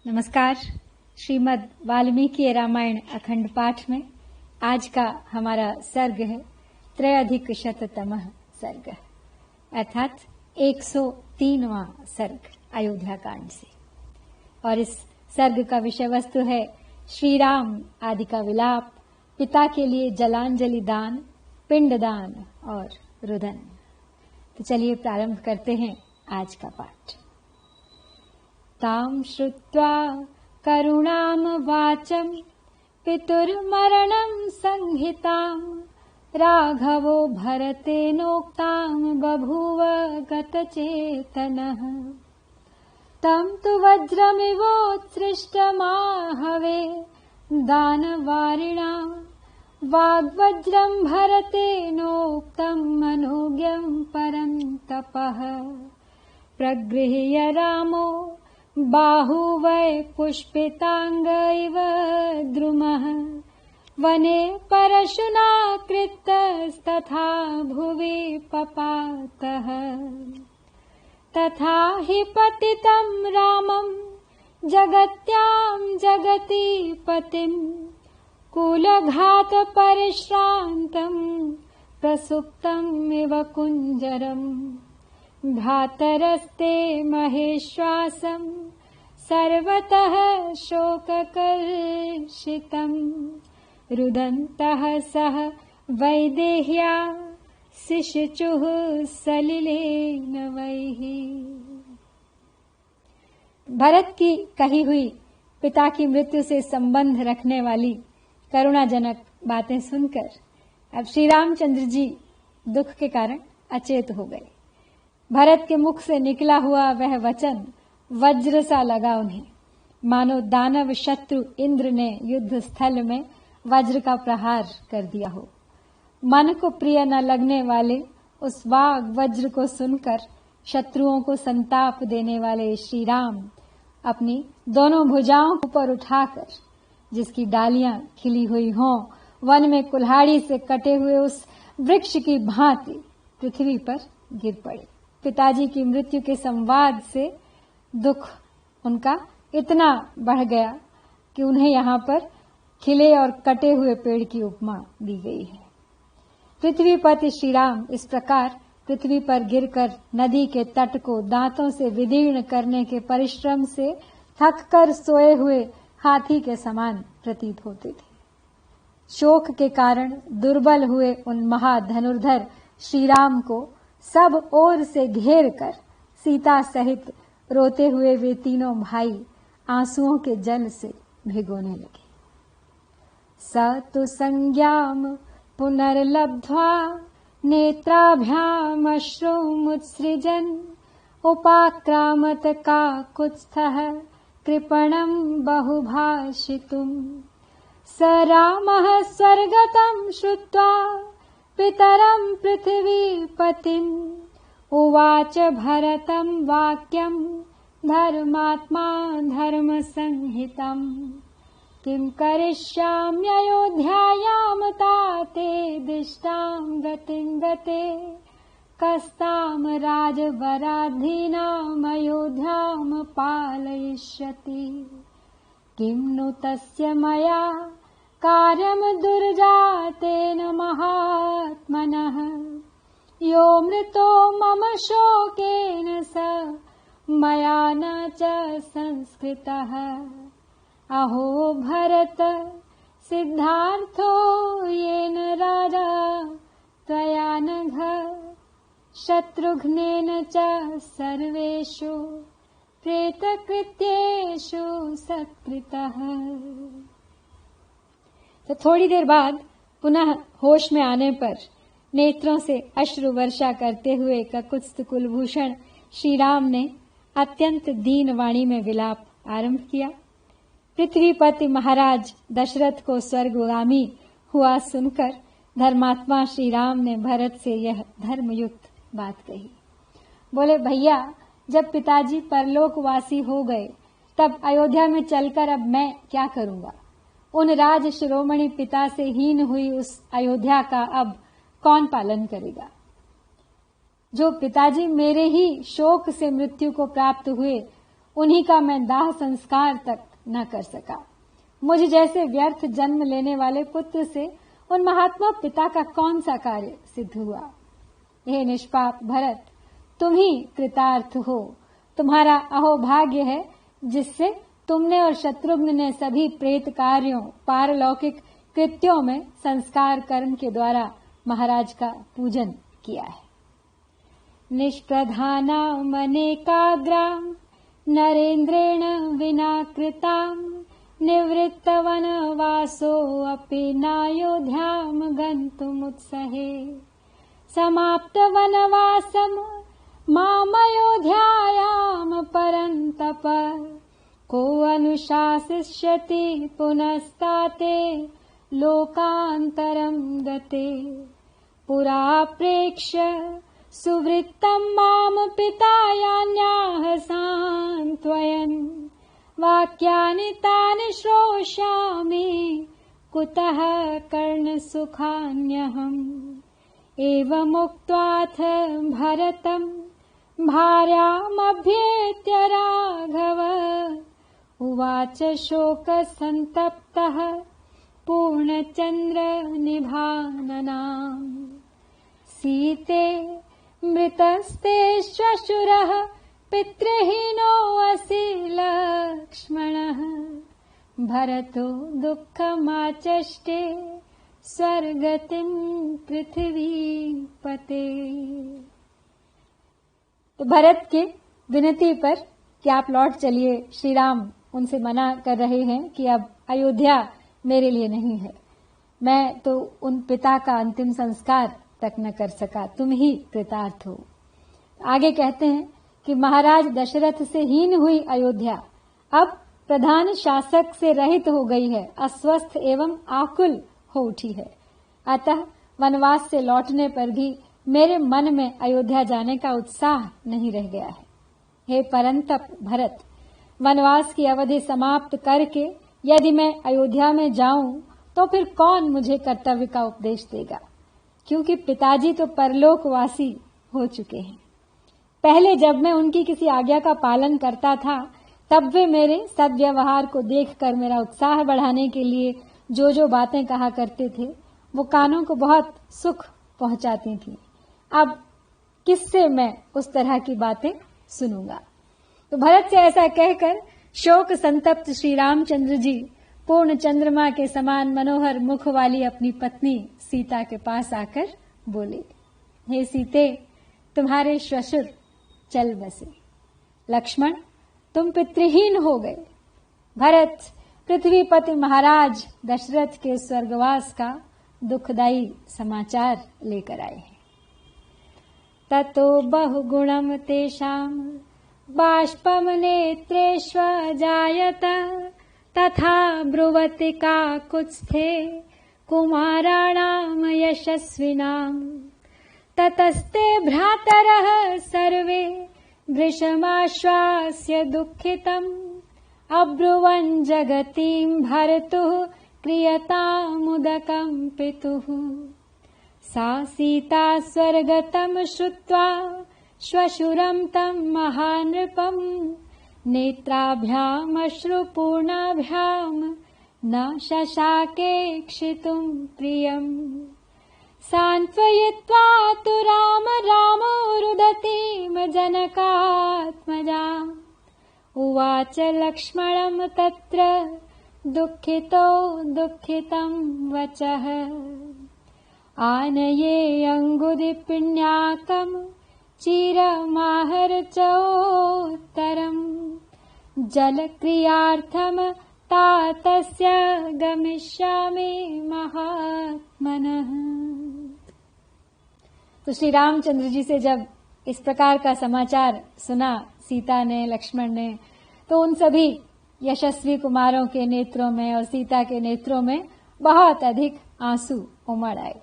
नमस्कार। श्रीमद् वाल्मीकि रामायण अखंड पाठ में आज का हमारा सर्ग है त्रयाधिकशततमः सर्ग, अर्थात 103वां सर्ग अयोध्या कांड से। और इस सर्ग का विषय वस्तु है श्री राम आदि का विलाप, पिता के लिए जलांजलि दान, पिंडदान और रुदन। तो चलिए प्रारंभ करते हैं आज का पाठ। तां श्रुत्वा करुणाम वाचं पितुर्मरणं संहितां राघवो भरतेनोक्तां बभूव गतचेतनः। तं तु वज्रमिवोत्सृष्टमाहवे दानवारिणा वाग्वज्रं भरतेनोक्तं मनोज्ञं परन्तपः। प्रगृह्य रामो बाहुवै पुष्पितांग इव द्रुमः वने परशुना कृतस्तथा भुवि पपातः। तथा हि पतितं रामं जगत्यां जगति पतिं कुलघात परिश्रान्तं प्रसुप्तम् इव कुञ्जरम्। भ्रातरस्ते महेश्वासं सर्वतः शोककर्षितं रुदन्तः सह वैदेह्या शिशुचुः सलिलेन वैः। भरत की कही हुई पिता की मृत्यु से संबंध रखने वाली करुणाजनक बातें सुनकर अब श्री रामचंद्र जी दुख के कारण अचेत हो गए। भरत के मुख से निकला हुआ वह वचन वज्र सा लगा उन्हें, मानो दानव शत्रु इंद्र ने युद्ध स्थल में वज्र का प्रहार कर दिया हो। मन को प्रिय न लगने वाले उस वाग वज्र को सुनकर शत्रुओं को संताप देने वाले श्री राम अपनी दोनों भुजाओं पर उठाकर, जिसकी डालियां खिली हुई हों, वन में कुल्हाड़ी से कटे हुए उस वृक्ष की भांति पृथ्वी पर गिर पड़े। पिताजी की मृत्यु के संवाद से दुख उनका इतना बढ़ गया कि उन्हें यहाँ पर खिले और कटे हुए पेड़ की उपमा दी गई है। पृथ्वीपति श्री राम इस प्रकार पृथ्वी पर गिरकर नदी के तट को दांतों से विदीर्ण करने के परिश्रम से थककर सोए हुए हाथी के समान प्रतीत होते थे। शोक के कारण दुर्बल हुए उन महाधनुर्धर श्री राम को सब ओर से घेर कर सीता सहित रोते हुए वे तीनों भाई आंसुओं के जल से भिगोने लगे। स तु संज्ञाम पुनर्लब्ध्वा नेत्राभ्याम अश्रुमुत्सृजन् उपाक्रामत काकुत्स्थः कृपणं बहुभाषितुम्। स रामः स्वर्गतं श्रुत्वा पितरं पृथिवीपतिम् उवाच भरतं वाक्यं धर्मात्मा धर्मसंहितम्। किं करिष्याम्ययोध्यायां ताते दिष्टां गतिं गते कस्तां राजवराधीनाम् अयोध्यां पालयिष्यति। किं नु तस्य मया कार्यं दुर्जातेन महात्मनः यो मृतो मम शोकेन स मया न च संस्कृतः। अहो भरत सिद्धार्थो येन राजा त्वया नघ शत्रुघ्नेन च सर्वेषु प्रेतकृत्येषु सत्कृतः। तो थोड़ी देर बाद पुनः होश में आने पर नेत्रों से अश्रु वर्षा करते हुए ककुत्स्थ कुलभूषण श्री राम ने अत्यंत दीन वाणी में विलाप आरंभ किया। पृथ्वीपति महाराज दशरथ को स्वर्गगामी हुआ सुनकर धर्मात्मा श्री राम ने भरत से यह धर्मयुक्त बात कही। बोले, भैया, जब पिताजी परलोकवासी हो गए तब अयोध्या में चलकर अब मैं क्या करूंगा? उन राज शिरोमणि पिता से हीन हुई उस अयोध्या का अब कौन पालन करेगा? जो पिताजी मेरे ही शोक से मृत्यु को प्राप्त हुए, उन्हीं का मैं दाह संस्कार तक न कर सका। मुझ जैसे व्यर्थ जन्म लेने वाले पुत्र से उन महात्मा पिता का कौन सा कार्य सिद्ध हुआ। हे निष्पाप भरत, तुम ही कृतार्थ हो। तुम्हारा अहोभाग्य है जिससे तुमने और शत्रुघ्न ने सभी प्रेत कार्यों, पारलौकिक कृत्यों में संस्कार कर्म के द्वारा महाराज का पूजन किया है। निष्प्रधानामनेकाग्राम नरेन्द्रेण विना कृताम निवृत्तवनवासोऽपि नायोध्याम गन्तुमुत्सहे समाप्तवनवासं मामयोध्यायाम परन्तप को अनुशासिष्यति पुनस्ताते लोकान्तरं गते पुरा प्रेक्ष्य सुवृत्तं माम पितायान्याः सान्त्वयन् वाक्यानि तानि श्रोष्यामि कुतः कर्णसुखान्यहम् एवमुक्त्वाथ भरतं भार्यामभ्येत्य राघव उवाच शोकसन्तप्तः पूर्णचन्द्रनिभाननाम् सीते मृतस्ते श्वशुरः पितृहीनोऽसि लक्ष्मणः भरतो दुःखमाचष्टे स्वर्गतिं पृथ्वीपते। तो भरत के विनती पर कि आप लौट चलिए, श्री राम उनसे मना कर रहे हैं कि अब अयोध्या मेरे लिए नहीं है, मैं तो उन पिता का अंतिम संस्कार तक न कर सका, तुम ही कृतार्थ हो। आगे कहते हैं कि महाराज दशरथ से हीन हुई अयोध्या अब प्रधान शासक से रहित हो गई है, अस्वस्थ एवं आकुल हो उठी है। अतः वनवास से लौटने पर भी मेरे मन में अयोध्या जाने का उत्साह नहीं रह गया है। हे परंतप भरत, वनवास की अवधि समाप्त करके यदि मैं अयोध्या में जाऊं तो फिर कौन मुझे कर्तव्य का उपदेश देगा, क्योंकि पिताजी तो परलोकवासी हो चुके हैं। पहले जब मैं उनकी किसी आज्ञा का पालन करता था तब वे मेरे सद्व्यवहार को देखकर मेरा उत्साह बढ़ाने के लिए जो जो बातें कहा करते थे वो कानों को बहुत सुख पहुंचाती थी। अब किससे मैं उस तरह की बातें सुनूंगा। तो भरत से ऐसा कहकर शोक संतप्त श्री रामचंद्र जी पूर्ण चंद्रमा के समान मनोहर मुख वाली अपनी पत्नी सीता के पास आकर बोले, हे सीते, तुम्हारे श्वशुर चल बसे। लक्ष्मण, तुम पितृहीन हो गए। भरत पृथ्वीपति महाराज दशरथ के स्वर्गवास का दुखदायी समाचार लेकर आए हैं। ततो बहुगुणम तेषाम बाष्पम नेत्रेष्वजायत तथा ब्रुवति काकुत्स्थे कुमाराणाम यशस्विनाम ततस्ते भ्रातरः सर्वे वृषमाश्वास्य दुःखितम् अब्रुवन् जगतीं भर्तुः क्रियतामुदकं पितुः। सा सीता स्वर्गतं श्रुत्वा श्वशुरं तं महानृपं नेत्राभ्यामश्रुपूर्णाभ्यां न शशाके क्षितुं प्रियम्। सान्त्वयित्वा तु राम रामो रुदतीं जनकात्मजा उवाच लक्ष्मणं तत्र दुःखितो दुःखितं वचः। आनये अङ्गुलिपिण्याकं चिरमाहर्चोत्तरम् जलक्रियार्थं तातस्य गमिष्यामि महात्मनः। तो श्री रामचंद्र जी से जब इस प्रकार का समाचार सुना सीता ने, लक्ष्मण ने, तो उन सभी यशस्वी कुमारों के नेत्रों में और सीता के नेत्रों में बहुत अधिक आंसू उमड़ आए।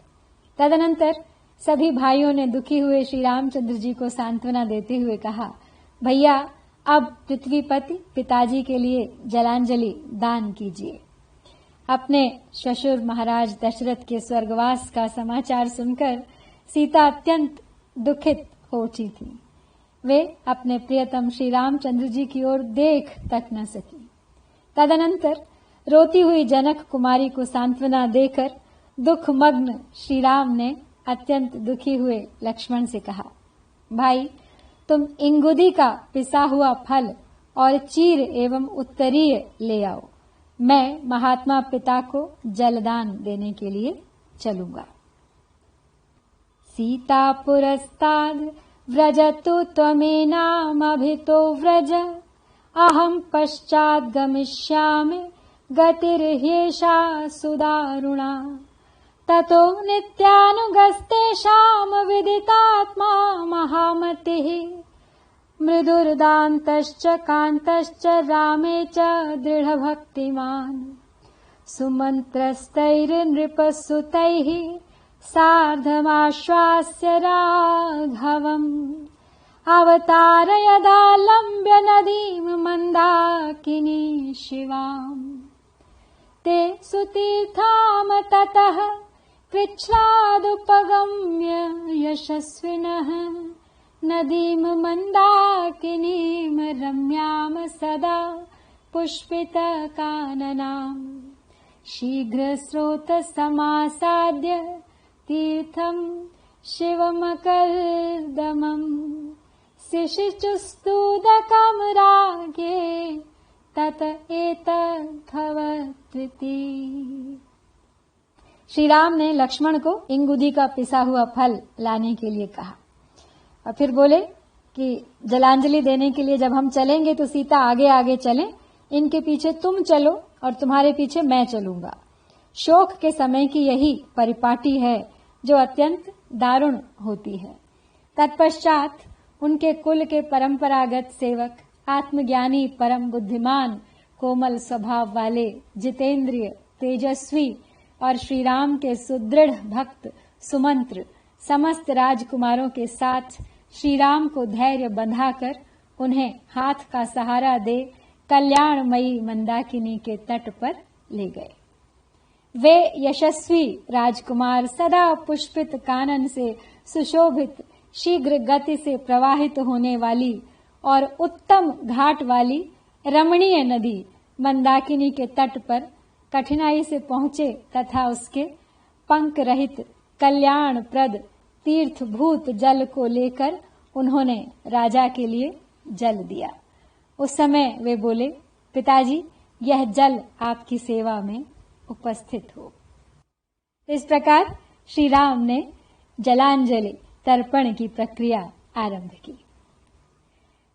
तदनंतर सभी भाइयों ने दुखी हुए श्री रामचंद्र जी को सांत्वना देते हुए कहा, भैया अब पृथ्वीपति पिताजी के लिए जलांजलि दान कीजिए। अपने श्वशुर महाराज दशरथ के स्वर्गवास का समाचार सुनकर सीता अत्यंत दुखित हो उठी थी। वे अपने प्रियतम श्री रामचंद्र जी की ओर देख तक न सकी। तदनंतर रोती हुई जनक कुमारी को सांत्वना देकर दुखमग्न श्री राम ने अत्यंत दुखी हुए लक्ष्मण से कहा, भाई तुम इंगुदी का पिसा हुआ फल और चीर एवं उत्तरीय ले आओ, मैं महात्मा पिता को जलदान देने के लिए चलूंगा। सीता पुरस्ताद व्रजतु त्वमेनामभितो व्रज, अहम पश्चात् गमिष्यामि गतिर्ह्येषा सुदारुणा। ततो नित्यानुगस्तेषां विदितात्मा महामतिः, मृदुर्दान्तश्च कान्तश्च रामे च दृढभक्तिमान्। सुमन्त्रस्तैर्नृपसुतैः सार्धमाश्वास्य राघवम्, अवतारयदालम्ब्य नदीं मन्दाकिनी शिवाम्। ते सुतीर्थाम ततः कृच्छ्रादुपगम्य यशस्विनः, नदीं मन्दाकिनीं रम्यां सदा पुष्पितकाननाम्। शीघ्रस्रोतसमासाद्य तीर्थं शिवमकर्दमम्, शिशिचुस्तूदकं रागे तत एतद्भवत्विति। श्री राम ने लक्ष्मण को इंगुदी का पिसा हुआ फल लाने के लिए कहा और फिर बोले कि जलांजलि देने के लिए जब हम चलेंगे तो सीता आगे आगे चले, इनके पीछे तुम चलो और तुम्हारे पीछे मैं चलूंगा। शोक के समय की यही परिपाटी है जो अत्यंत दारुण होती है। तत्पश्चात उनके कुल के परंपरागत सेवक, आत्मज्ञानी, परम बुद्धिमान, कोमल स्वभाव वाले, जितेंद्रिय, तेजस्वी और श्री राम के सुदृढ़ भक्त सुमंत्र समस्त राजकुमारों के साथ श्री राम को धैर्य बंधाकर उन्हें हाथ का सहारा दे कल्याणमयी मंदाकिनी के तट पर ले गए। वे यशस्वी राजकुमार सदा पुष्पित कानन से सुशोभित, शीघ्र गति से प्रवाहित होने वाली और उत्तम घाट वाली रमणीय नदी मंदाकिनी के तट पर कठिनाई से पहुंचे तथा उसके पंख रहित कल्याणप्रद तीर्थभूत जल को लेकर उन्होंने राजा के लिए जल दिया। उस समय वे बोले, पिताजी यह जल आपकी सेवा में उपस्थित हो। इस प्रकार श्री राम ने जलांजलि तर्पण की प्रक्रिया आरंभ की।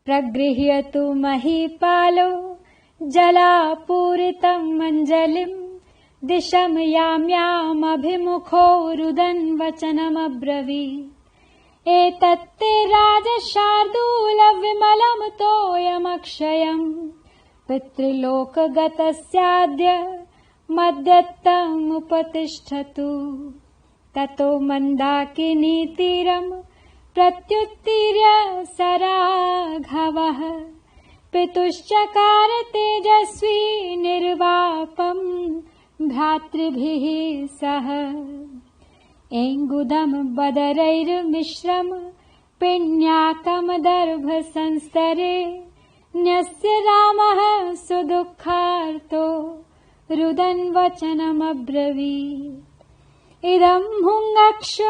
प्रगृह्यतु महीपालो जलापूरितम् अंजलिम्, दिशम याम्यामभिमुखो रुदन् वचनमब्रवीत्। एतत्ते राजशार्दूल विमलम् तोयमक्षयम्, पितृलोकगतस्याद्य मद्यत्तमुपतिष्ठतु। ततो मन्दाकिनी तीरम् प्रत्युत्तीर्य स राघवः, पितुश्चकार तेजस्वी निर्वापम् भ्रातृभिः सह। एङ्गुदम् बदरैर्मिश्रम् पिण्याकम् दर्भ संस्तरे, न्यस्य रामः सुदुःखार्तो रुदन् वचनमब्रवीत्। इदम् हुङ्गक्ष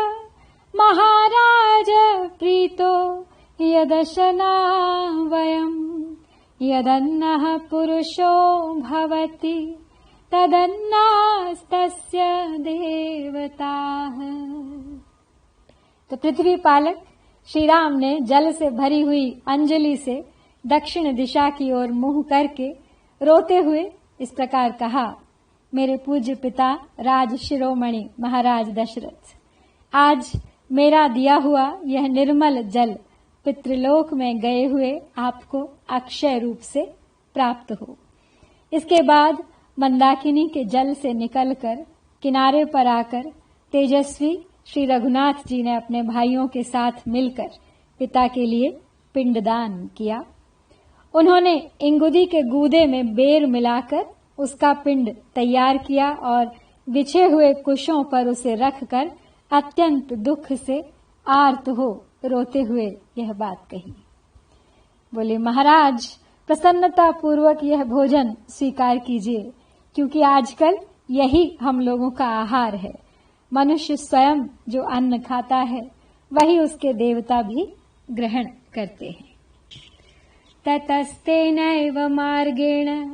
महाराज प्रीतो यदशना वयम्, यदन्नः पुरुषो भवति तदन्नास्तस्य देवताः। तो पृथ्वी पालक श्री राम ने जल से भरी हुई अंजलि से दक्षिण दिशा की ओर मुंह करके रोते हुए इस प्रकार कहा, मेरे पूज्य पिता राज शिरोमणि महाराज दशरथ, आज मेरा दिया हुआ यह निर्मल जल पितृलोक में गए हुए आपको अक्षय रूप से प्राप्त हो। इसके बाद मंदाकिनी के जल से निकलकर किनारे पर आकर तेजस्वी श्री रघुनाथ जी ने अपने भाइयों के साथ मिलकर पिता के लिए पिंडदान किया। उन्होंने इंगुदी के गूदे में बेर मिलाकर उसका पिंड तैयार किया और बिछे हुए कुशों पर उसे रखकर अत्यंत दुख से आर्त हो रोते हुए यह बात कही, बोले, महाराज प्रसन्नता पूर्वक यह भोजन स्वीकार कीजिए, क्योंकि आजकल यही हम लोगों का आहार है। मनुष्य स्वयं जो अन्न खाता है वही उसके देवता भी ग्रहण करते हैं। ततस्तेनैव मार्गेण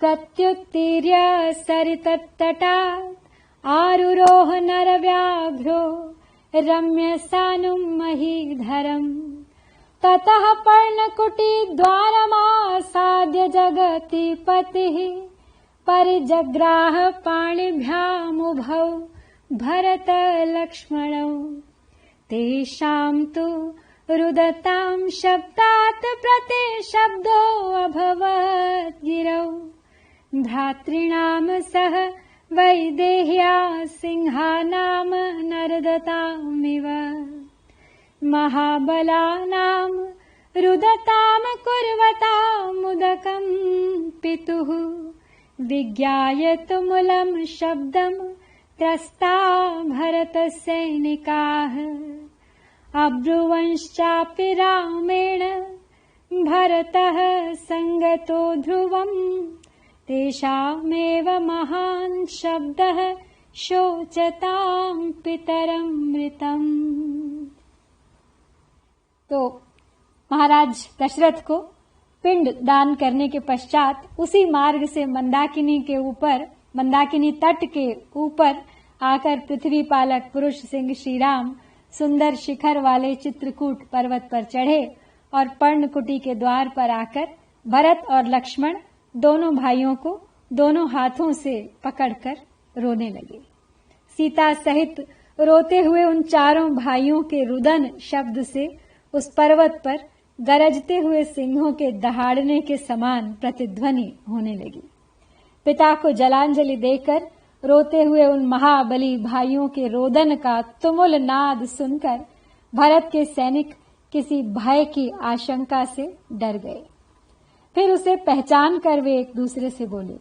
प्रत्युत्तीर्य सरितत्तटात् आरुरोह नरव्याघ्रो रम्य सानुं महीधरम्। ततः पर्णकुटीद्वारमासाद्य जगतीपतिः परिजग्राह पाणिभ्यामुभौ भरत लक्ष्मणौ। तेषां तु रुदतां शब्दात् प्रतिशब्दो अभवत् गिरौ। भ्रातॄणां सह वैदेह्या सिंहानां नर्दतामिव। महाबलानां रुदतां कुर्वतामुदकं पितुः। विज्ञाय तुमुलं शब्दं त्रस्ता भरतसैनिकाः। अब्रुवंश्चापि रामेण भरतः संगतो ध्रुवम्। तेषामेव महान् शब्दः शोचतां पितरमृतम्। तो महाराज दशरथ को पिंड दान करने के पश्चात उसी मार्ग से मंदाकिनी तट के ऊपर आकर पृथ्वी पालक पुरुष सिंह श्री राम सुंदर शिखर वाले चित्रकूट पर्वत पर चढ़े और पर्णकुटी के द्वार पर आकर भरत और लक्ष्मण दोनों भाइयों को दोनों हाथों से पकड़कर रोने लगे। सीता सहित रोते हुए उन चारों भाइयों के रुदन शब्द से उस पर्वत पर गरजते हुए सिंहों के दहाड़ने के समान प्रतिध्वनि होने लगी। पिता को जलांजलि देकर रोते हुए उन महाबली भाइयों के रोदन का तुमुल नाद सुनकर भरत के सैनिक किसी भय की आशंका से डर गए। फिर उसे पहचान कर वे एक दूसरे से बोले,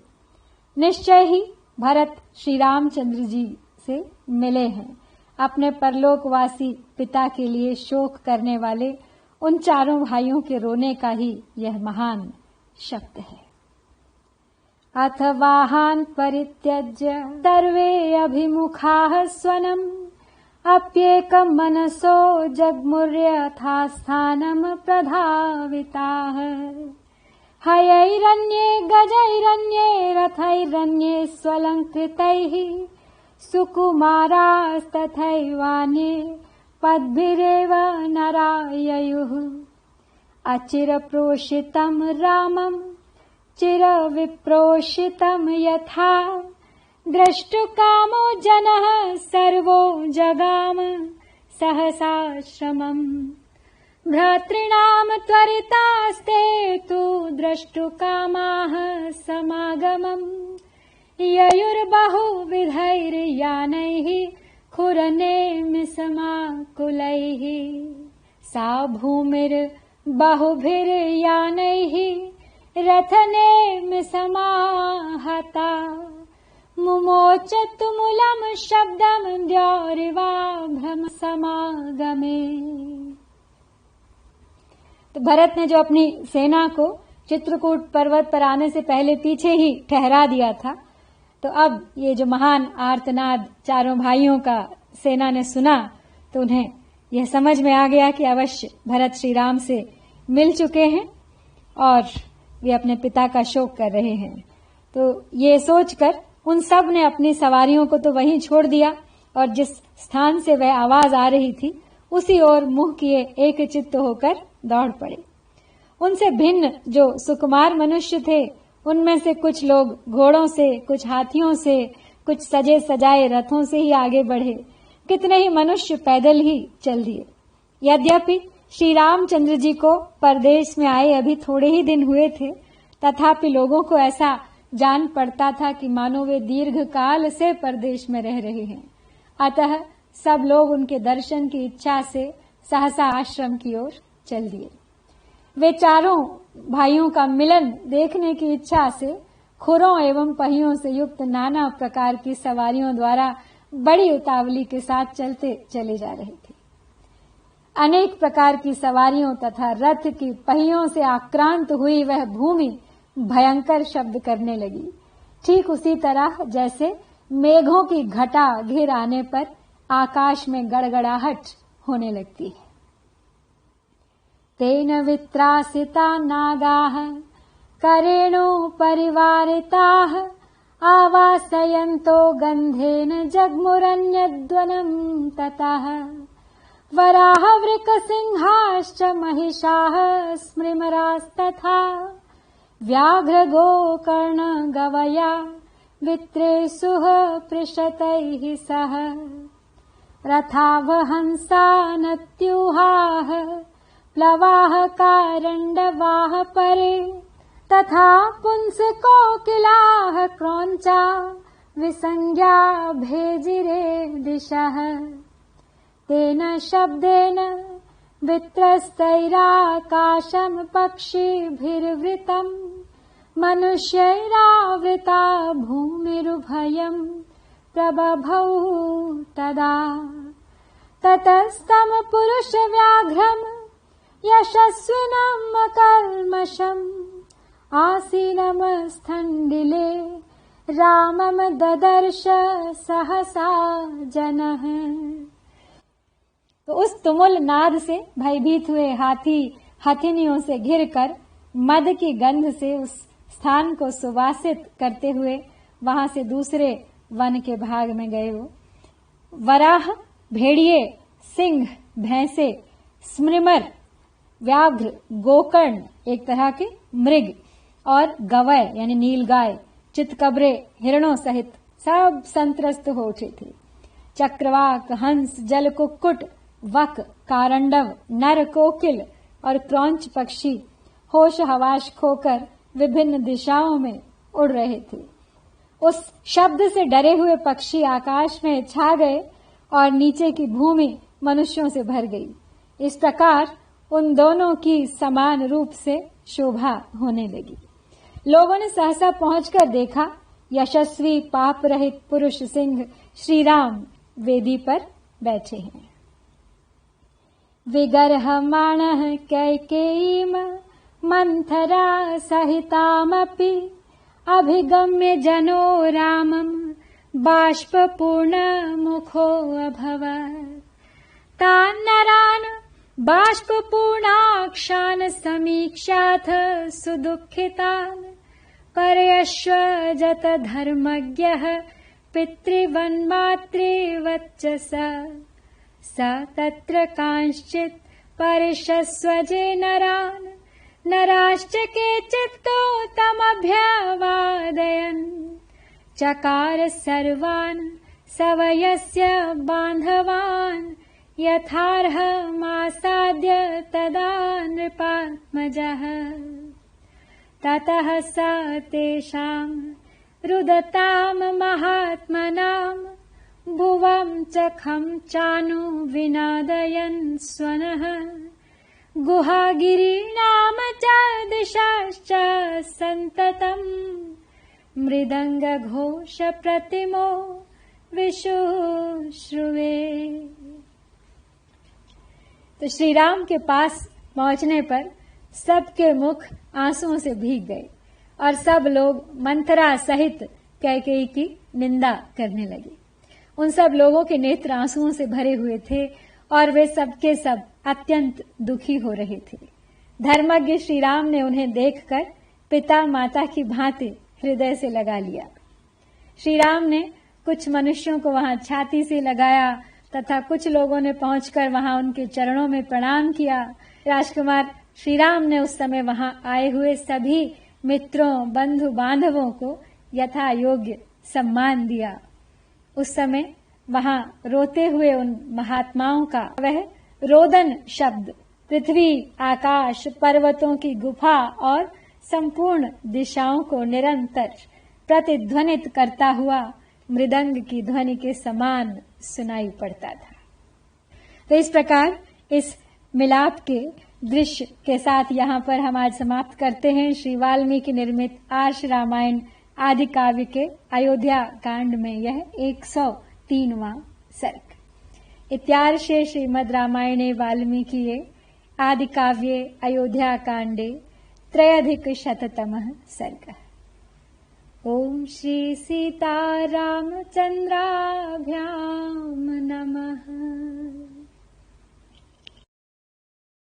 निश्चय ही भरत श्री रामचंद्र जी से मिले हैं। अपने परलोकवासी पिता के लिए शोक करने वाले उन चारों भाइयों के रोने का ही यह महान शब्द है। अथ वाहान् परित्यज्य सर्वे अभिमुखाः स्वनम्। अप्येकं मनसो जग्मुर्यथा स्थानं प्रधाविताः। हयैरन्ये गजैरन्ये रथैरन्ये स्वलङ्कृतैः। सुकुमारास्तथैवान्ये पद्भिरेव नराययुः। अचिरप्रोषितं रामं चिरविप्रोषितं यथा। द्रष्टुकामो जनः सर्वो जगाम सहसाश्रमम्। भ्रातॄणां त्वरितास्ते तु द्रष्टुकामाः समागमम्। ययुर्बहुविधैर्यानैः खुरनेमिसमाकुलैः। सा भूमिर्बहुभिर्यानैः रथनेमिसमाहता। मुमोच तुमुलं शब्दं द्यौरिवाभ्रम समागमे। तो भरत ने जो अपनी सेना को चित्रकूट पर्वत पर आने से पहले पीछे ही ठहरा दिया था, तो अब ये जो महान आर्तनाद चारों भाइयों का सेना ने सुना तो उन्हें यह समझ में आ गया कि अवश्य भरत श्री राम से मिल चुके हैं और वे अपने पिता का शोक कर रहे हैं। तो ये सोचकर उन सब ने अपनी सवारियों को तो वहीं छोड़ दिया और जिस स्थान से वह आवाज आ रही थी उसी ओर मुंह किए एक चित्त होकर दौड़ पड़े। उनसे भिन्न जो सुकुमार मनुष्य थे उनमें से कुछ लोग घोड़ों से, कुछ हाथियों से, कुछ सजे सजाए रथों से ही आगे बढ़े। कितने ही मनुष्य पैदल ही चल दिए। यद्यपि श्री रामचंद्र जी को परदेश में आए अभी थोड़े ही दिन हुए थे, तथापि लोगों को ऐसा जान पड़ता था कि मानो वे दीर्घ काल से परदेश में रह रहे हैं। अतः सब लोग उनके दर्शन की इच्छा से सहसा आश्रम की ओर चल दिए। वे चारों भाइयों का मिलन देखने की इच्छा से खुरों एवं पहियों से युक्त नाना प्रकार की सवारियों द्वारा बड़ी उतावली के साथ चलते चले जा रहे थे। अनेक प्रकार की सवारियों तथा रथ की पहियों से आक्रांत हुई वह भूमि भयंकर शब्द करने लगी, ठीक उसी तरह जैसे मेघों की घटा घिर आने पर आकाश में गड़गड़ाहट होने लगती है। तेन वित्रासिता नागाः करेणु परिवारिताः आवासयन्तो गन्धेन जग्मुरन्यद्वनं ततः वराहवृकसिंहाश्च महिषाः स्मृमरास्तथा व्याघ्रगोकर्णगवया वित्रेषुः पृषतैः सह रथावहंसा नत्यूहाः प्लवाः कारण्डवाः परे तथा पुंसकोकिलाः क्रौञ्चा विसंज्ञा भेजिरे दिशः तेन शब्देन वित्रस्तैराकाशं पक्षिभिर्वृतम् मनुष्यैरावृता भूमिरुभयं प्रबभौ तदा ततस्तं पुरुषव्याघ्रं यशस्विनम् अकल्मषम् आसीनमस्थण्डिले रामं ददर्श सहसा जनः। तो उस तुमुल नाद से भयभीत हुए हाथी हथिनियों से घिरकर मद की गंध से उस स्थान को सुवासित करते हुए वहां से दूसरे वन के भाग में गए। वो वराह भेड़िए, सिंह भैंसे, स्मृमर व्याघ्र, गोकर्ण एक तरह के मृग और गवय यानी नीलगाय, चितकबरे हिरणों सहित सब संत्रस्त हो उठे थे। चक्रवाक, हंस, जल कुक्कुट, वक, कारंडव, नर कोकिल और क्रौंच पक्षी होश हवाश खोकर विभिन्न दिशाओं में उड़ रहे थे। उस शब्द से डरे हुए पक्षी आकाश में छा गए और नीचे की भूमि मनुष्यों से भर गई। इस प्रकार उन दोनों की समान रूप से शोभा होने लगी। लोगों ने सहसा पहुंचकर देखा, यशस्वी पाप रहित पुरुष सिंह श्री राम वेदी पर बैठे हैं। विगर्हमाणः कैकेयीम मंथरा सहितामपि अभिगम्य जनो रामं बाष्पूर्ण मुखो अभवत्। तान् नरान् बाष्पूर्णाक्षान् समीक्षाथ सुदुःखितान् पर्यश्वजत धर्मज्ञः पितृवन्मातृवच्चसा स तत्र कांश्चित् परिषस्वजे नरान् नराश्च केचित्तमभ्यवादयन् चकार सर्वान् सवयस्य बान्धवान् यथार्हमासाद्य तदा नृपात्मजः। ततः स तेषां रुदतां महात्मनां भुवं चखं चानु विनादयन् स्वनः गुहागिरीणां च दिशाश्च सन्ततं मृदंगघोष प्रतिमो विशुश्रुवे। तो श्री राम के पास पहुंचने पर सबके मुख आंसुओं से भीग गए और सब लोग मंथरा सहित कैकेयी की निंदा करने लगे। उन सब लोगों के नेत्र आंसुओं से भरे हुए थे और वे सबके सब अत्यंत दुखी हो रहे थे। धर्मज्ञ श्री राम ने उन्हें देखकर पिता माता की भांति हृदय से लगा लिया। श्री राम ने कुछ मनुष्यों को वहां छाती से लगाया तथा कुछ लोगों ने पहुंचकर वहां उनके चरणों में प्रणाम किया। राजकुमार श्री राम ने उस समय वहां आए हुए सभी मित्रों, बंधु बांधवों को यथा योग्य सम्मान दिया। उस समय वहां रोते हुए उन महात्माओं का वह रोदन शब्द पृथ्वी, आकाश, पर्वतों की गुफा और संपूर्ण दिशाओं को निरंतर प्रतिध्वनित करता हुआ मृदंग की ध्वनि के समान सुनाई पड़ता था। तो इस प्रकार इस मिलाप के दृश्य के साथ यहाँ पर हम आज समाप्त करते हैं श्री वाल्मीकि निर्मित आर्ष रामायण आदि काव्य के अयोध्या कांड में यह 103वां सर्ग। इत्यार्षे श्रीमद् रामायणे वाल्मीकिये आदिकाव्ये अयोध्याकाण्डे 3अधिकशततमः सर्गः। ॐ श्री सीतारामचन्द्राभ्यां